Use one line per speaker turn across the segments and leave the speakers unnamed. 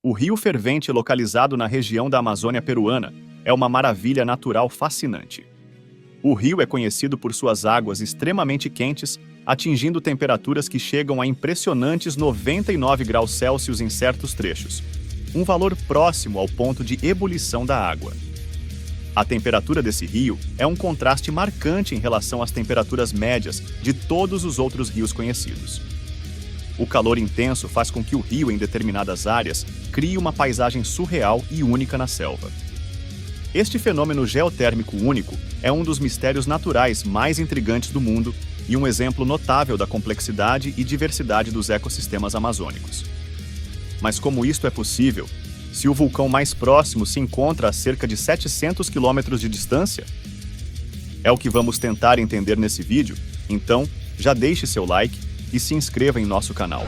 O rio fervente localizado na região da Amazônia peruana é uma maravilha natural fascinante. O rio é conhecido por suas águas extremamente quentes, atingindo temperaturas que chegam a impressionantes 99 graus Celsius em certos trechos, um valor próximo ao ponto de ebulição da água. A temperatura desse rio é um contraste marcante em relação às temperaturas médias de todos os outros rios conhecidos. O calor intenso faz com que o rio, em determinadas áreas, crie uma paisagem surreal e única na selva. Este fenômeno geotérmico único é um dos mistérios naturais mais intrigantes do mundo e um exemplo notável da complexidade e diversidade dos ecossistemas amazônicos. Mas como isto é possível, se o vulcão mais próximo se encontra a cerca de 700 quilômetros de distância? É o que vamos tentar entender nesse vídeo, então já deixe seu like e se inscreva em nosso canal.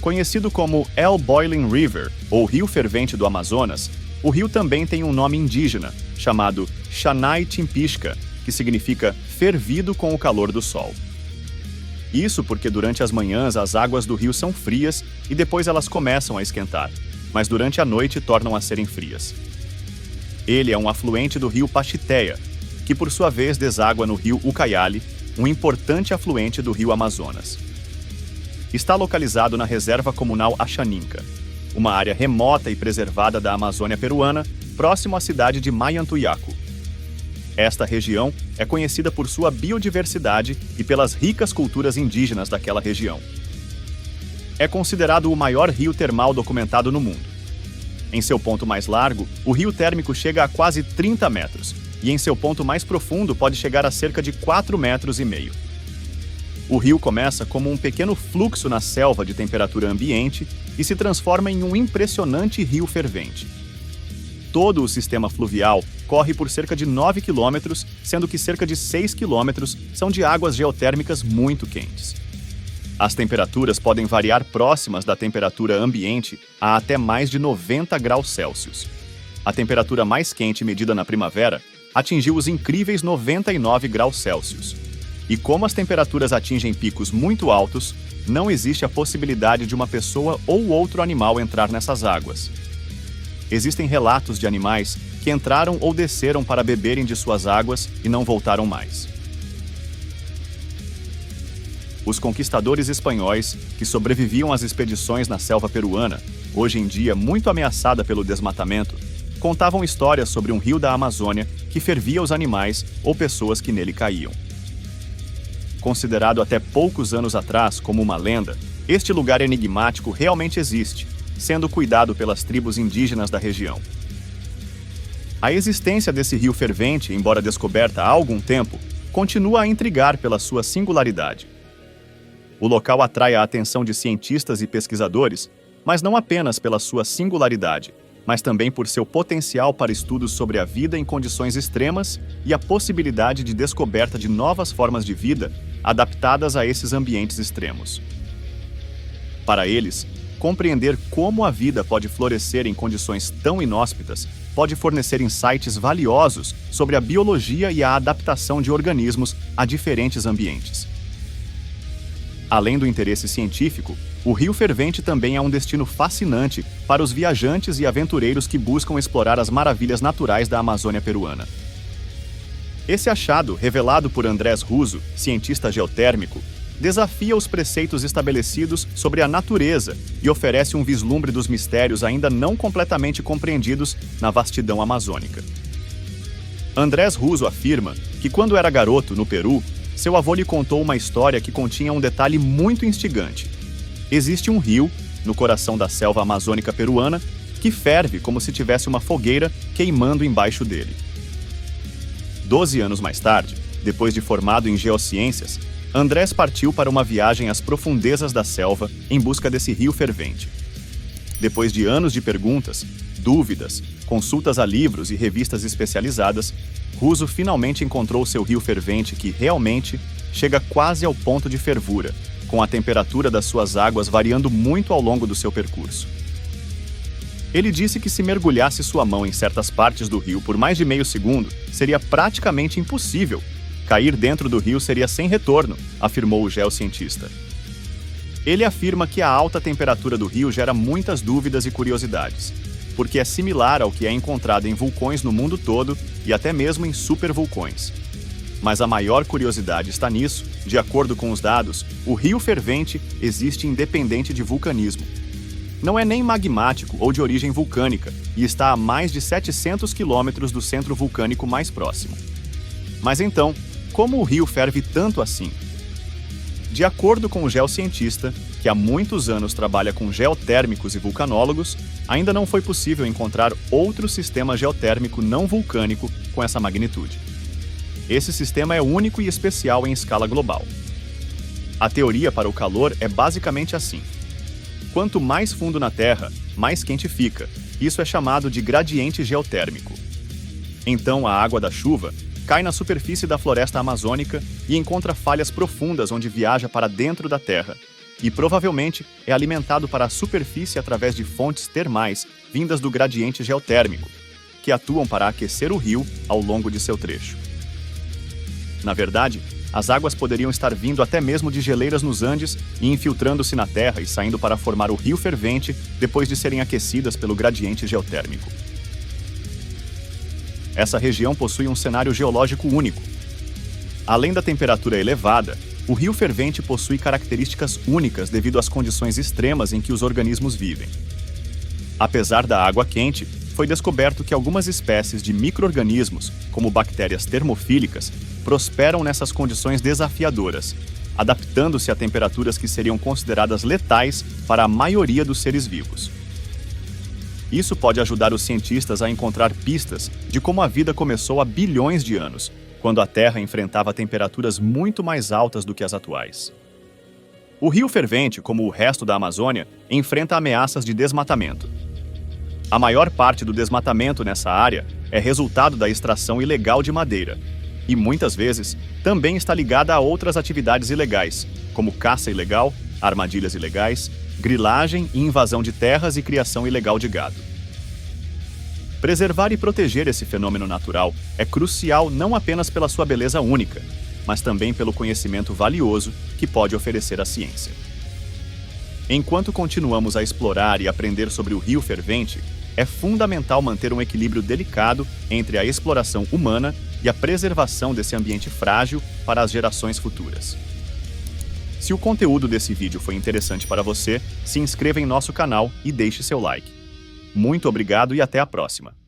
Conhecido como El Boiling River, ou Rio Fervente do Amazonas, o rio também tem um nome indígena, chamado Xanay Timpixca, que significa fervido com o calor do sol. Isso porque durante as manhãs as águas do rio são frias e depois elas começam a esquentar, mas durante a noite tornam a serem frias. Ele é um afluente do rio Pachiteia, que por sua vez deságua no rio Ucayali, um importante afluente do rio Amazonas. Está localizado na Reserva Comunal Axaninca, uma área remota e preservada da Amazônia peruana, próximo à cidade de Mayantuyacu. Esta região é conhecida por sua biodiversidade e pelas ricas culturas indígenas daquela região. É considerado o maior rio termal documentado no mundo. Em seu ponto mais largo, o rio térmico chega a quase 30 metros, e em seu ponto mais profundo pode chegar a cerca de 4,5 metros. O rio começa como um pequeno fluxo na selva de temperatura ambiente e se transforma em um impressionante rio fervente. Todo o sistema fluvial corre por cerca de 9 quilômetros, sendo que cerca de 6 quilômetros são de águas geotérmicas muito quentes. As temperaturas podem variar próximas da temperatura ambiente a até mais de 90 graus Celsius. A temperatura mais quente medida na primavera atingiu os incríveis 99 graus Celsius. E como as temperaturas atingem picos muito altos, não existe a possibilidade de uma pessoa ou outro animal entrar nessas águas. Existem relatos de animais que entraram ou desceram para beberem de suas águas e não voltaram mais. Os conquistadores espanhóis, que sobreviviam às expedições na selva peruana, hoje em dia muito ameaçada pelo desmatamento, contavam histórias sobre um rio da Amazônia que fervia os animais ou pessoas que nele caíam. Considerado até poucos anos atrás como uma lenda, este lugar enigmático realmente existe, sendo cuidado pelas tribos indígenas da região. A existência desse rio fervente, embora descoberta há algum tempo, continua a intrigar pela sua singularidade. O local atrai a atenção de cientistas e pesquisadores, mas não apenas pela sua singularidade, mas também por seu potencial para estudos sobre a vida em condições extremas e a possibilidade de descoberta de novas formas de vida adaptadas a esses ambientes extremos. Para eles, compreender como a vida pode florescer em condições tão inóspitas pode fornecer insights valiosos sobre a biologia e a adaptação de organismos a diferentes ambientes. Além do interesse científico, o Rio Fervente também é um destino fascinante para os viajantes e aventureiros que buscam explorar as maravilhas naturais da Amazônia peruana. Esse achado, revelado por Andrés Russo, cientista geotérmico, desafia os preceitos estabelecidos sobre a natureza e oferece um vislumbre dos mistérios ainda não completamente compreendidos na vastidão amazônica. Andrés Russo afirma que, quando era garoto, no Peru, seu avô lhe contou uma história que continha um detalhe muito instigante. Existe um rio, no coração da selva amazônica peruana, que ferve como se tivesse uma fogueira queimando embaixo dele. 12 anos mais tarde, depois de formado em geociências, Andrés partiu para uma viagem às profundezas da selva em busca desse rio fervente. Depois de anos de perguntas, dúvidas, consultas a livros e revistas especializadas, Russo finalmente encontrou seu rio fervente que, realmente, chega quase ao ponto de fervura, com a temperatura das suas águas variando muito ao longo do seu percurso. Ele disse que se mergulhasse sua mão em certas partes do rio por mais de meio segundo, seria praticamente impossível. Cair dentro do rio seria sem retorno, afirmou o geocientista. Ele afirma que a alta temperatura do rio gera muitas dúvidas e curiosidades, porque é similar ao que é encontrado em vulcões no mundo todo e até mesmo em supervulcões. Mas a maior curiosidade está nisso. De acordo com os dados, o rio fervente existe independente de vulcanismo. Não é nem magmático ou de origem vulcânica e está a mais de 700 quilômetros do centro vulcânico mais próximo. Mas então, como o rio ferve tanto assim? De acordo com o geocientista, que há muitos anos trabalha com geotérmicos e vulcanólogos, ainda não foi possível encontrar outro sistema geotérmico não vulcânico com essa magnitude. Esse sistema é único e especial em escala global. A teoria para o calor é basicamente assim: quanto mais fundo na Terra, mais quente fica. Isso é chamado de gradiente geotérmico. Então, a água da chuva cai na superfície da floresta amazônica e encontra falhas profundas onde viaja para dentro da Terra, e provavelmente é alimentado para a superfície através de fontes termais vindas do gradiente geotérmico, que atuam para aquecer o rio ao longo de seu trecho. Na verdade, as águas poderiam estar vindo até mesmo de geleiras nos Andes e infiltrando-se na Terra e saindo para formar o rio fervente depois de serem aquecidas pelo gradiente geotérmico. Essa região possui um cenário geológico único. Além da temperatura elevada, o rio fervente possui características únicas devido às condições extremas em que os organismos vivem. Apesar da água quente, foi descoberto que algumas espécies de micro-organismos, como bactérias termofílicas, prosperam nessas condições desafiadoras, adaptando-se a temperaturas que seriam consideradas letais para a maioria dos seres vivos. Isso pode ajudar os cientistas a encontrar pistas de como a vida começou há bilhões de anos, quando a Terra enfrentava temperaturas muito mais altas do que as atuais. O rio fervente, como o resto da Amazônia, enfrenta ameaças de desmatamento. A maior parte do desmatamento nessa área é resultado da extração ilegal de madeira, e muitas vezes também está ligada a outras atividades ilegais, como caça ilegal, armadilhas ilegais, grilagem e invasão de terras e criação ilegal de gado. Preservar e proteger esse fenômeno natural é crucial não apenas pela sua beleza única, mas também pelo conhecimento valioso que pode oferecer a ciência. Enquanto continuamos a explorar e aprender sobre o rio fervente, é fundamental manter um equilíbrio delicado entre a exploração humana e a preservação desse ambiente frágil para as gerações futuras. Se o conteúdo desse vídeo foi interessante para você, se inscreva em nosso canal e deixe seu like. Muito obrigado e até a próxima!